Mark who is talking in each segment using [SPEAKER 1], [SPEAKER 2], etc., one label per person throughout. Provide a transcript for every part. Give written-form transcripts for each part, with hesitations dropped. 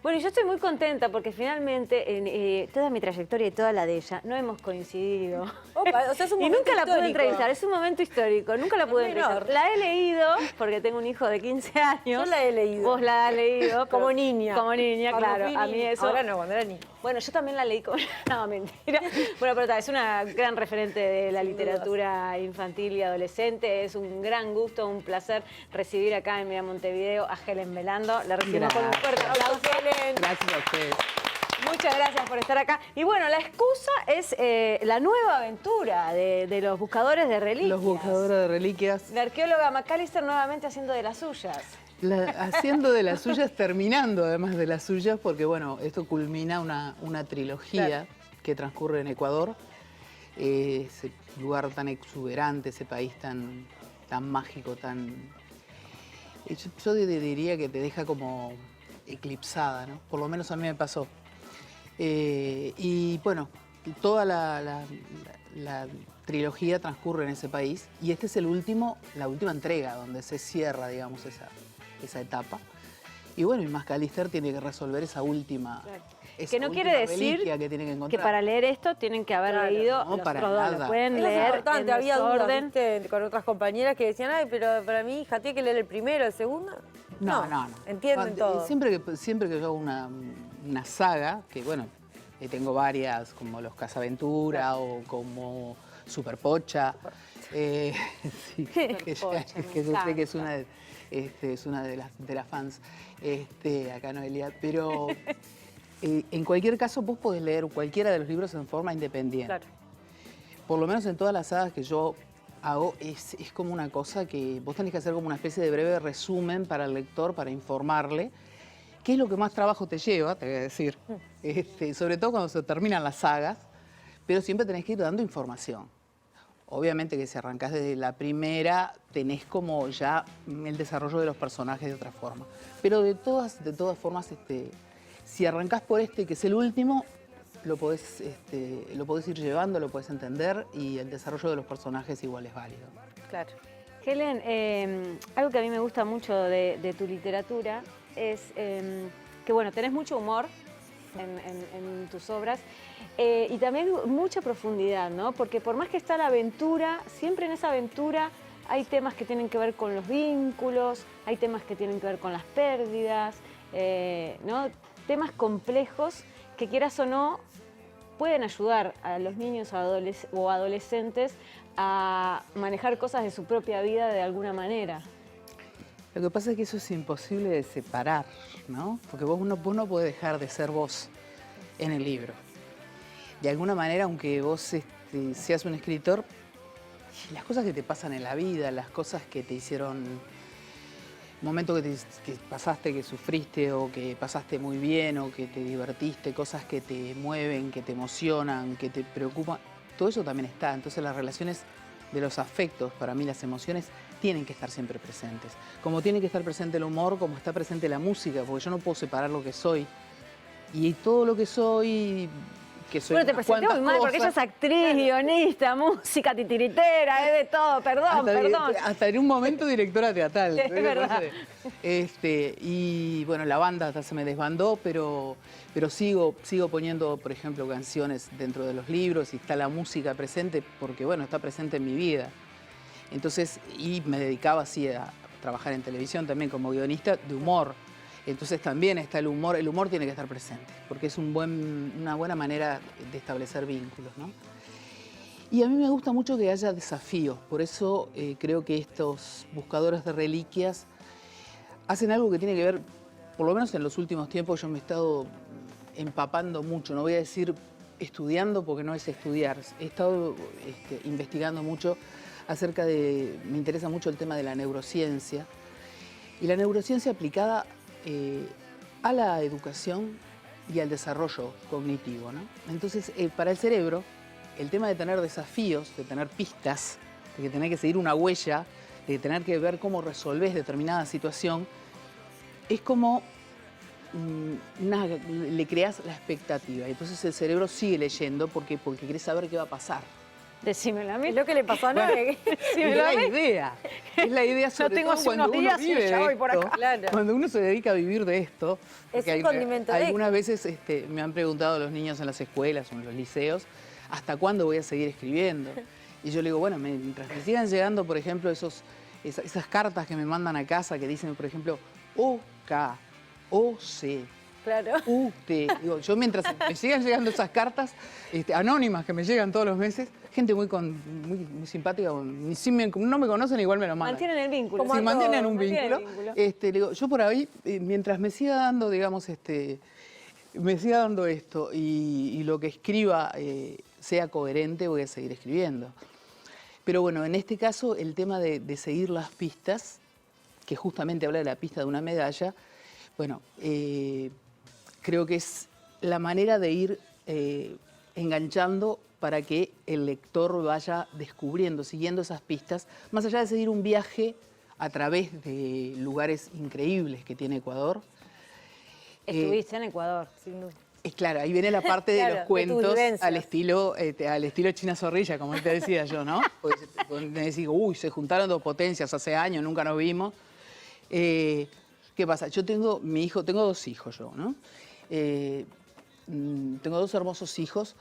[SPEAKER 1] Bueno, yo estoy muy contenta porque finalmente en toda mi trayectoria y toda la de ella no hemos coincidido.
[SPEAKER 2] Opa, o sea, es un
[SPEAKER 1] Y
[SPEAKER 2] momento
[SPEAKER 1] nunca la pude
[SPEAKER 2] histórico.
[SPEAKER 1] entrevistar, es un momento histórico, nunca la pude entrevistar. La he leído porque tengo un hijo de 15 años.
[SPEAKER 2] Yo la he leído.
[SPEAKER 1] Vos la has leído.
[SPEAKER 2] Como niña.
[SPEAKER 1] Como niña, claro. A mí eso...
[SPEAKER 2] Ahora no, cuando era niña.
[SPEAKER 1] Bueno, yo también la leí como... No, mentira. Bueno, pero es una gran referente de la literatura infantil y adolescente. Es un gran gusto, un placer recibir acá en Mira Montevideo a Helen Velando. La recibimos con un fuerte aplauso. Helen.
[SPEAKER 3] Gracias a ustedes.
[SPEAKER 1] Muchas gracias por estar acá. Y bueno, la excusa es la nueva aventura de los buscadores de reliquias.
[SPEAKER 3] Los buscadores de reliquias.
[SPEAKER 1] La arqueóloga McAllister nuevamente haciendo de las suyas.
[SPEAKER 3] Haciendo de las suyas, terminando además de las suyas, porque bueno, esto culmina una trilogía que transcurre en Ecuador. Ese lugar tan exuberante, ese país tan mágico, tan... Yo diría que te deja como eclipsada, ¿no? Por lo menos a mí me pasó. Y bueno, toda la trilogía transcurre en ese país y este es la última entrega donde se cierra, digamos, esa etapa. Y bueno, y McAllister tiene que resolver esa última,
[SPEAKER 1] que no quiere decir
[SPEAKER 3] que tiene que encontrar.
[SPEAKER 1] Que para leer esto tienen que haber leído
[SPEAKER 3] no,
[SPEAKER 1] los
[SPEAKER 3] para
[SPEAKER 1] otros dos.
[SPEAKER 3] nada.
[SPEAKER 1] Lo pueden
[SPEAKER 2] Eso es
[SPEAKER 1] leer
[SPEAKER 2] importante,
[SPEAKER 1] en
[SPEAKER 2] había dudas,
[SPEAKER 1] desorden.
[SPEAKER 2] ¿viste? Con otras compañeras que decían, ay, pero para mi hija tiene que leer el primero, el segundo.
[SPEAKER 3] No.
[SPEAKER 2] Entienden todo.
[SPEAKER 3] Siempre que yo hago una saga, que bueno, tengo varias, como Los Cazaventura o como Superpocha. Sí, que sé que es una de las fans, acá Noelia, pero en cualquier caso vos podés leer cualquiera de los libros en forma independiente.
[SPEAKER 1] Claro.
[SPEAKER 3] Por lo menos en todas las sagas que yo hago, es como una cosa que vos tenés que hacer como una especie de breve resumen para el lector, para informarle. ¿Qué es lo que más trabajo te lleva? Te voy a decir. Sobre todo cuando se terminan las sagas, pero siempre tenés que ir dando información. Obviamente que si arrancás desde la primera, tenés como ya el desarrollo de los personajes de otra forma. Pero de todas formas, si arrancás por que es el último, lo podés ir llevando, lo podés entender y el desarrollo de los personajes igual es válido.
[SPEAKER 1] Claro. Helen, algo que a mí me gusta mucho de tu literatura es que, bueno, tenés mucho humor en tus obras y también mucha profundidad, ¿no? Porque por más que está la aventura, siempre en esa aventura hay temas que tienen que ver con los vínculos, hay temas que tienen que ver con las pérdidas, ¿no? Temas complejos que, quieras o no, pueden ayudar a los niños o adolescentes a manejar cosas de su propia vida de alguna manera.
[SPEAKER 3] Lo que pasa es que eso es imposible de separar, ¿no? Porque vos no podés dejar de ser vos en el libro. De alguna manera, aunque vos seas un escritor, las cosas que te pasan en la vida, las cosas que te hicieron, momentos que pasaste, que sufriste o que pasaste muy bien o que te divertiste, cosas que te mueven, que te emocionan, que te preocupan, todo eso también está. Entonces las relaciones de los afectos, para mí las emociones, tienen que estar siempre presentes. Como tiene que estar presente el humor, como está presente la música, porque yo no puedo separar lo que soy. Y todo lo que soy...
[SPEAKER 1] Bueno, te presenté muy mal porque ella es actriz, guionista, música, titiritera, es de todo, perdón.
[SPEAKER 3] Hasta en un momento directora teatral.
[SPEAKER 1] Es verdad.
[SPEAKER 3] Y bueno, la banda hasta se me desbandó, pero sigo poniendo, por ejemplo, canciones dentro de los libros y está la música presente porque, bueno, está presente en mi vida. Entonces, y me dedicaba así a trabajar en televisión también como guionista de humor. Entonces también está el humor tiene que estar presente, porque es una buena manera de establecer vínculos, ¿no? Y a mí me gusta mucho que haya desafíos, por eso creo que estos buscadores de reliquias hacen algo que tiene que ver, por lo menos en los últimos tiempos yo me he estado empapando mucho, no voy a decir estudiando porque no es estudiar, he estado investigando mucho acerca de, me interesa mucho el tema de la neurociencia, y la neurociencia aplicada a la educación y al desarrollo cognitivo, ¿no? Entonces, para el cerebro, el tema de tener desafíos, de tener pistas, de que tener que seguir una huella, de tener que ver cómo resolvés determinada situación, es como le creás la expectativa. Y entonces el cerebro sigue leyendo porque quiere saber qué va a pasar.
[SPEAKER 1] Decímelo a mí.
[SPEAKER 2] Es lo que le pasó a Noé.
[SPEAKER 3] Es la idea. Es la idea sobre
[SPEAKER 1] tengo
[SPEAKER 3] todo
[SPEAKER 1] hace
[SPEAKER 3] cuando
[SPEAKER 1] unos
[SPEAKER 3] uno
[SPEAKER 1] días y
[SPEAKER 3] vive
[SPEAKER 1] ya
[SPEAKER 3] de
[SPEAKER 1] voy por acá.
[SPEAKER 3] esto,
[SPEAKER 2] Claro.
[SPEAKER 3] cuando uno se dedica a vivir de esto.
[SPEAKER 2] Es
[SPEAKER 3] porque
[SPEAKER 2] un condimento
[SPEAKER 3] algunas veces me han preguntado los niños en las escuelas o en los liceos, ¿hasta cuándo voy a seguir escribiendo? Y yo le digo, bueno, mientras me sigan llegando, por ejemplo, esas cartas que me mandan a casa que dicen, por ejemplo, OK, OC,
[SPEAKER 2] Claro.
[SPEAKER 3] UT. Digo, yo mientras me sigan llegando esas cartas anónimas que me llegan todos los meses, gente muy simpática, no me conocen, igual me lo mandan.
[SPEAKER 1] Mantienen el vínculo.
[SPEAKER 2] Como
[SPEAKER 3] Sí,
[SPEAKER 2] a
[SPEAKER 3] mantienen
[SPEAKER 2] todos,
[SPEAKER 3] un vínculo. Le digo, yo por ahí, mientras me siga dando, digamos, me siga dando esto y lo que escriba sea coherente, voy a seguir escribiendo. Pero bueno, en este caso, el tema de seguir las pistas, que justamente habla de la pista de una medalla, bueno, creo que es la manera de ir enganchando para que el lector vaya descubriendo, siguiendo esas pistas, más allá de seguir un viaje a través de lugares increíbles que tiene Ecuador.
[SPEAKER 1] Estuviste en Ecuador, sin duda.
[SPEAKER 3] Claro, ahí viene la parte de
[SPEAKER 2] Claro,
[SPEAKER 3] los
[SPEAKER 2] de tus
[SPEAKER 3] cuentos
[SPEAKER 2] vivencias.
[SPEAKER 3] al estilo China Zorrilla, como te decía yo, ¿no? Porque me decís, uy, se juntaron dos potencias hace años, nunca nos vimos. ¿Qué pasa? Tengo dos hijos yo, ¿no? Tengo dos hermosos hijos.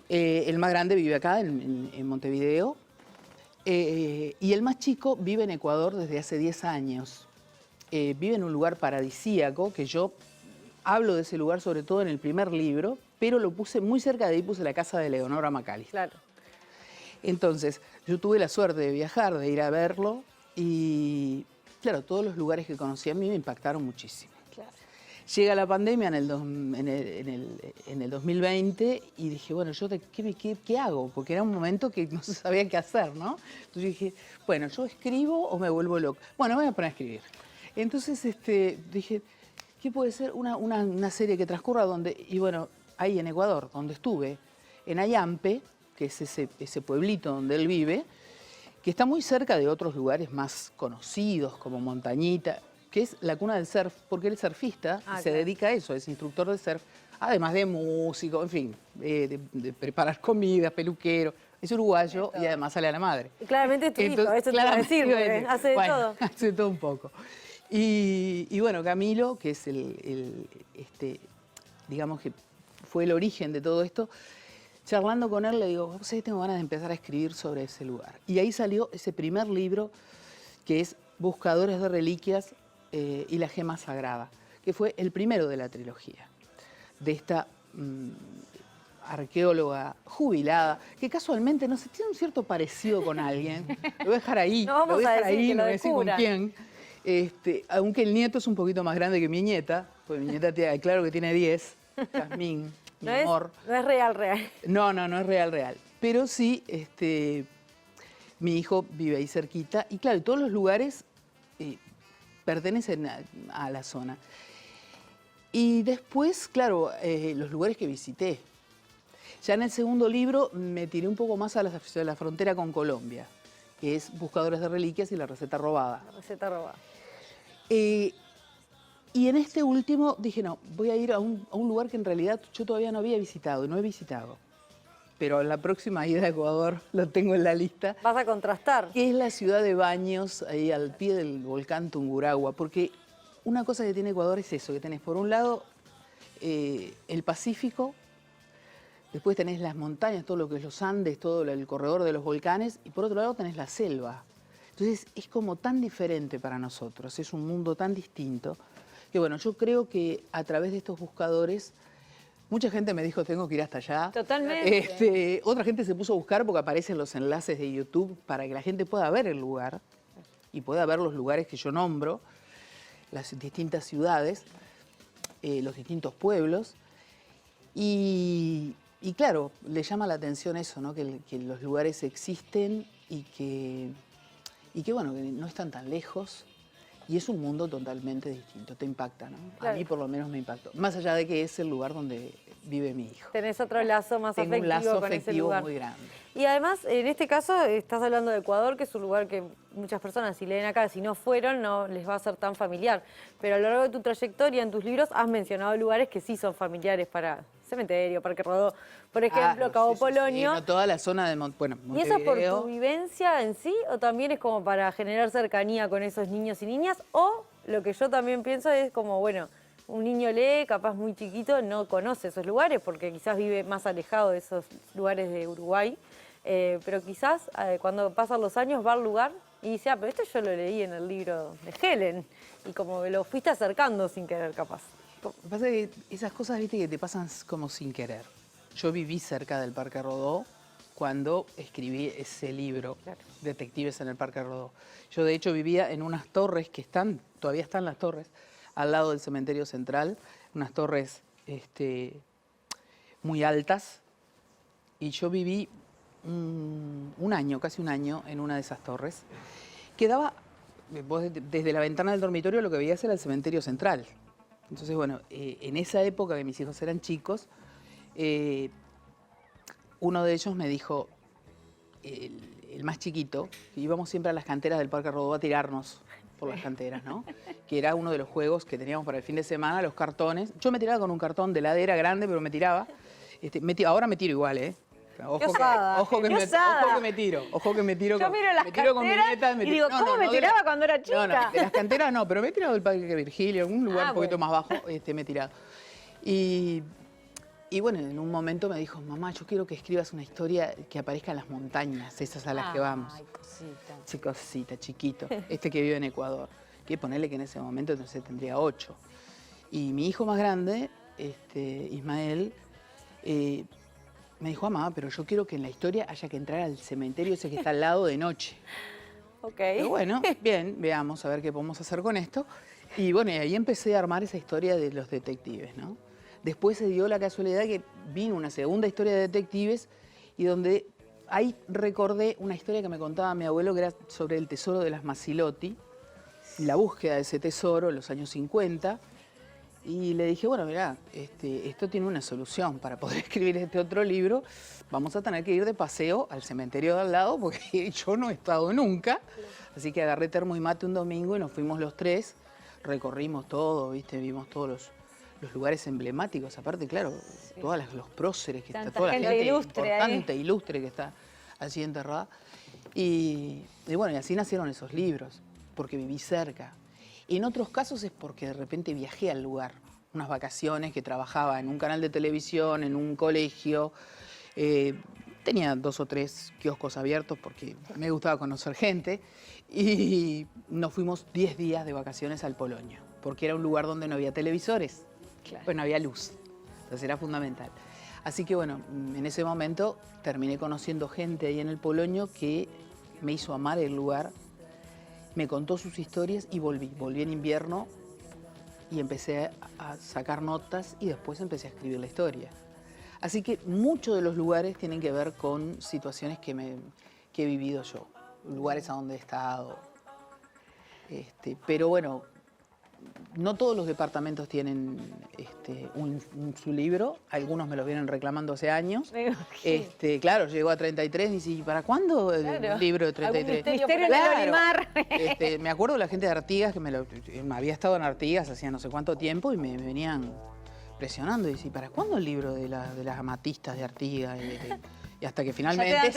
[SPEAKER 3] El más grande vive acá, en Montevideo. Y el más chico vive en Ecuador desde hace 10 años. Vive en un lugar paradisíaco, que yo hablo de ese lugar sobre todo en el primer libro, pero lo puse muy cerca de ahí, puse la casa de Leonora Macalister.
[SPEAKER 2] Claro.
[SPEAKER 3] Entonces, yo tuve la suerte de viajar, de ir a verlo y, claro, todos los lugares que conocí a mí me impactaron muchísimo.
[SPEAKER 1] Claro.
[SPEAKER 3] Llega la pandemia en el 2020 y dije, bueno, yo ¿qué hago? Porque era un momento que no se sabía qué hacer, ¿no? Entonces yo dije, bueno, ¿yo escribo o me vuelvo loco? Bueno, me voy a poner a escribir. Entonces dije, ¿qué puede ser una serie que transcurra donde, y bueno, ahí en Ecuador, donde estuve, en Ayampe, que es ese pueblito donde él vive, que está muy cerca de otros lugares más conocidos, como Montañita, que es la cuna del surf, porque él es surfista y se dedica a eso, es instructor de surf, además de músico, en fin, de preparar comida, peluquero. Es uruguayo y además sale a la madre.
[SPEAKER 2] Y claramente es tu hijo, eso te iba a decir, porque hace de todo.
[SPEAKER 3] Hace todo un poco. Y bueno, Camilo, que es digamos que fue el origen de todo esto, charlando con él le digo, ¿sabes? Tengo ganas de empezar a escribir sobre ese lugar. Y ahí salió ese primer libro que es Buscadores de Reliquias y la Gema Sagrada, que fue el primero de la trilogía, de esta arqueóloga jubilada, que casualmente, no sé, tiene un cierto parecido con alguien. Lo voy a dejar ahí,
[SPEAKER 2] No vamos a decir que
[SPEAKER 3] no
[SPEAKER 2] lo
[SPEAKER 3] voy a decir con
[SPEAKER 2] descubra.
[SPEAKER 3] quién. Aunque el nieto es un poquito más grande que mi nieta, porque mi nieta claro que tiene 10, Jazmín, mi amor.
[SPEAKER 2] No es real.
[SPEAKER 3] No es real. Pero sí, mi hijo vive ahí cerquita. Y claro, todos los lugares pertenecen a la zona. Y después, claro, los lugares que visité. Ya en el segundo libro me tiré un poco más a la frontera con Colombia, que es Buscadores de Reliquias y la receta robada.
[SPEAKER 2] La receta robada.
[SPEAKER 3] Y en este último dije, no, voy a ir a un lugar que en realidad yo todavía no había visitado y no he visitado. Pero en la próxima ida a Ecuador lo tengo en la lista.
[SPEAKER 2] Vas a contrastar.
[SPEAKER 3] Que es la ciudad de Baños, ahí al pie del volcán Tungurahua. Porque una cosa que tiene Ecuador es eso, que tenés por un lado el Pacífico, después tenés las montañas, todo lo que es los Andes, todo el corredor de los volcanes, y por otro lado tenés la selva. Entonces es como tan diferente para nosotros, es un mundo tan distinto, que bueno, yo creo que a través de estos buscadores, mucha gente me dijo, tengo que ir hasta allá.
[SPEAKER 1] Totalmente.
[SPEAKER 3] Otra gente se puso a buscar porque aparecen los enlaces de YouTube para que la gente pueda ver el lugar y pueda ver los lugares que yo nombro, las distintas ciudades, los distintos pueblos. Y claro, le llama la atención eso, ¿no? Que los lugares existen y que bueno, que no están tan lejos. Y es un mundo totalmente distinto, te impacta, ¿no?
[SPEAKER 2] Claro.
[SPEAKER 3] A mí por lo menos me impactó. Más allá de que es el lugar donde vive mi hijo.
[SPEAKER 2] Tenés otro lazo más
[SPEAKER 3] Tengo
[SPEAKER 2] afectivo
[SPEAKER 3] un lazo
[SPEAKER 2] con ese
[SPEAKER 3] afectivo
[SPEAKER 2] lugar.
[SPEAKER 3] muy grande.
[SPEAKER 2] Y además, en este caso, estás hablando de Ecuador, que es un lugar que muchas personas, si leen acá, si no fueron, no les va a ser tan familiar. Pero a lo largo de tu trayectoria, en tus libros, has mencionado lugares que sí son familiares para cementerio, Parque Rodó, por ejemplo, Cabo Polonio.
[SPEAKER 3] No, toda la zona de
[SPEAKER 2] ¿Y eso es por
[SPEAKER 3] Montevideo.
[SPEAKER 2] tu vivencia en sí o también es como para generar cercanía con esos niños y niñas? O lo que yo también pienso es como, bueno, un niño lee, capaz muy chiquito, no conoce esos lugares porque quizás vive más alejado de esos lugares de Uruguay, pero quizás cuando pasan los años va al lugar y dice, pero esto yo lo leí en el libro de Helen y como que lo fuiste acercando sin querer capaz.
[SPEAKER 3] Lo que pasa es que esas cosas, viste, que te pasan como sin querer. Yo viví cerca del Parque Rodó cuando escribí ese libro,
[SPEAKER 2] Claro.
[SPEAKER 3] Detectives en el Parque Rodó. Yo, de hecho, vivía en unas torres que todavía están las torres, al lado del cementerio central, unas torres muy altas, y yo viví un año, casi un año, en una de esas torres, que daba, vos desde la ventana del dormitorio lo que veías era el cementerio central. Entonces, bueno, en esa época que mis hijos eran chicos, uno de ellos me dijo, el más chiquito, que íbamos siempre a las canteras del Parque Rodó a tirarnos por las canteras, ¿no? Que era uno de los juegos que teníamos para el fin de semana, los cartones. Yo me tiraba con un cartón de heladera grande, pero me tiraba. Ahora me tiro igual, ¿eh? Ojo que me tiro.
[SPEAKER 1] Yo miro las canteras y digo, ¿cómo me tiraba cuando era chica?
[SPEAKER 3] No, de las canteras no, pero me he tirado del Parque Virgilio, en un lugar un poquito más bajo, me he tirado. Y bueno, en un momento me dijo, mamá, yo quiero que escribas una historia que aparezca en las montañas, esas a las que vamos.
[SPEAKER 1] Ay, cosita.
[SPEAKER 3] Sí, cosita, chiquito, que vive en Ecuador. Que ponerle que en ese momento entonces tendría 8. Y mi hijo más grande, Ismael, me dijo, mamá, pero yo quiero que en la historia haya que entrar al cementerio ese que está al lado de noche.
[SPEAKER 2] Ok.
[SPEAKER 3] Y bueno, bien, veamos a ver qué podemos hacer con esto. Y bueno, y ahí empecé a armar esa historia de los detectives, ¿no? Después se dio la casualidad que vino una segunda historia de detectives y donde ahí recordé una historia que me contaba mi abuelo que era sobre el tesoro de las Massilotti, la búsqueda de ese tesoro en los años 50. Y le dije, bueno, mirá, esto tiene una solución. Para poder escribir este otro libro, vamos a tener que ir de paseo al cementerio de al lado, porque yo no he estado nunca. Así que agarré termo y mate un domingo y nos fuimos los tres. Recorrimos todo, ¿viste? Vimos todos los lugares emblemáticos. Aparte, claro, todos los próceres que está, toda la gente importante, ilustre que está allí enterrada. Y bueno, y así nacieron esos libros, porque viví cerca. En otros casos es porque de repente viajé al lugar, unas vacaciones que trabajaba en un canal de televisión, en un colegio. Tenía 2 o 3 kioscos abiertos porque me gustaba conocer gente. Y nos fuimos 10 días de vacaciones al Polonio, porque era un lugar donde no había televisores, pues no había luz. Entonces era fundamental. Así que bueno, en ese momento terminé conociendo gente ahí en el Polonio que me hizo amar el lugar. Me contó sus historias y volví en invierno y empecé a sacar notas y después empecé a escribir la historia. Así que muchos de los lugares tienen que ver con situaciones que he vivido yo, lugares a donde he estado. Pero bueno, no todos los departamentos tienen su libro, algunos me lo vienen reclamando hace años. Claro, llegó a 33 y dice, ¿para cuándo el libro de 33?
[SPEAKER 1] Misterio de Olimar.
[SPEAKER 3] Me acuerdo de la gente de Artigas, que me había estado en Artigas hacía no sé cuánto tiempo y me venían presionando y dice, ¿para cuándo el libro de las amatistas de Artigas? Y hasta que finalmente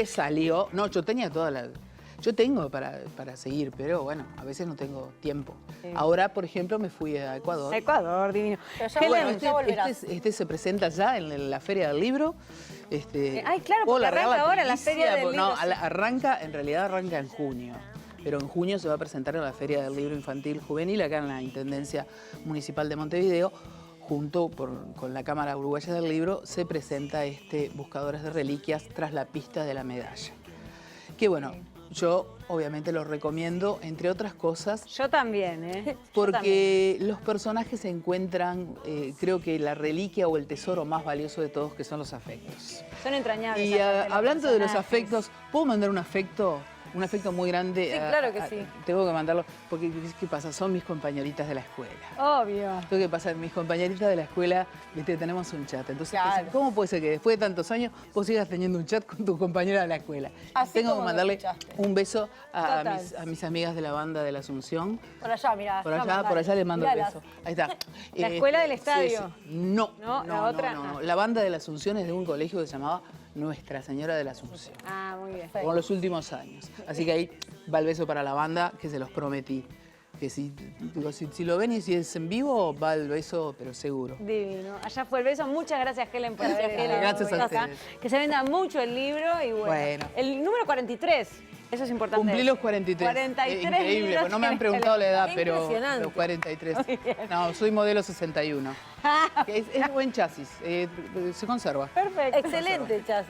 [SPEAKER 3] salió. No, yo tenía toda la... Yo tengo para seguir, pero bueno, a veces no tengo tiempo. Sí. Ahora, por ejemplo, me fui a Ecuador.
[SPEAKER 1] Ecuador, divino.
[SPEAKER 3] Bueno, este se presenta ya en la Feria del Libro.
[SPEAKER 1] Ay, claro, porque arranca ahora la Feria del Libro.
[SPEAKER 3] No, en realidad arranca en junio. Pero en junio se va a presentar en la Feria del Libro Infantil Juvenil, acá en la Intendencia Municipal de Montevideo. Junto con la Cámara Uruguaya del Libro, se presenta Buscadores de Reliquias tras la pista de la medalla. Que bueno... Yo, obviamente, lo recomiendo, entre otras cosas.
[SPEAKER 1] Yo también, ¿eh?
[SPEAKER 3] Porque los personajes se encuentran, creo que la reliquia o el tesoro más valioso de todos, que son los afectos.
[SPEAKER 1] Son entrañables.
[SPEAKER 3] Y hablando de los afectos, ¿puedo mandar un afecto un afecto muy grande.
[SPEAKER 2] Sí, claro que sí.
[SPEAKER 3] Tengo que mandarlo, porque ¿qué pasa? Son mis compañeritas de la escuela.
[SPEAKER 1] Obvio.
[SPEAKER 3] Lo que pasa, mis compañeritas de la escuela, viste, tenemos un chat. Entonces,
[SPEAKER 2] Claro.
[SPEAKER 3] ¿cómo puede ser que después de tantos años vos sigas teniendo un chat con tu compañera de la escuela?
[SPEAKER 2] Así
[SPEAKER 3] Tengo que
[SPEAKER 2] como lo
[SPEAKER 3] mandarle
[SPEAKER 2] escuchaste.
[SPEAKER 3] un beso a
[SPEAKER 2] Total.
[SPEAKER 3] mis amigas de la banda de la Asunción.
[SPEAKER 2] Por allá, mirá.
[SPEAKER 3] Por allá les mando un beso. Ahí está.
[SPEAKER 1] La escuela del estadio.
[SPEAKER 3] No,
[SPEAKER 1] No, la
[SPEAKER 3] no,
[SPEAKER 1] otra.
[SPEAKER 3] no. La banda de la Asunción es de un colegio que se llamaba Nuestra Señora de la Asunción.
[SPEAKER 1] Ah, muy bien.
[SPEAKER 3] Con los últimos años. Así que ahí va el beso para la banda, que se los prometí. Que si lo ven y si es en vivo, va el beso, pero seguro.
[SPEAKER 1] Divino. Allá fue el beso. Muchas gracias, Helen, por haber
[SPEAKER 2] Helen.
[SPEAKER 1] estado
[SPEAKER 3] Gracias a
[SPEAKER 1] acá.
[SPEAKER 3] ustedes.
[SPEAKER 1] Que se venda mucho el libro y
[SPEAKER 3] Bueno.
[SPEAKER 1] El número 43. Eso es importante.
[SPEAKER 3] Cumplí los 43.
[SPEAKER 1] 43
[SPEAKER 3] Increíble,
[SPEAKER 1] libros
[SPEAKER 3] pues no me han
[SPEAKER 1] tiene
[SPEAKER 3] preguntado la edad,
[SPEAKER 2] Qué
[SPEAKER 3] pero
[SPEAKER 2] impresionante.
[SPEAKER 3] los 43. No, soy modelo 61. Es buen chasis, se conserva.
[SPEAKER 1] Perfecto.
[SPEAKER 2] Excelente, Chas.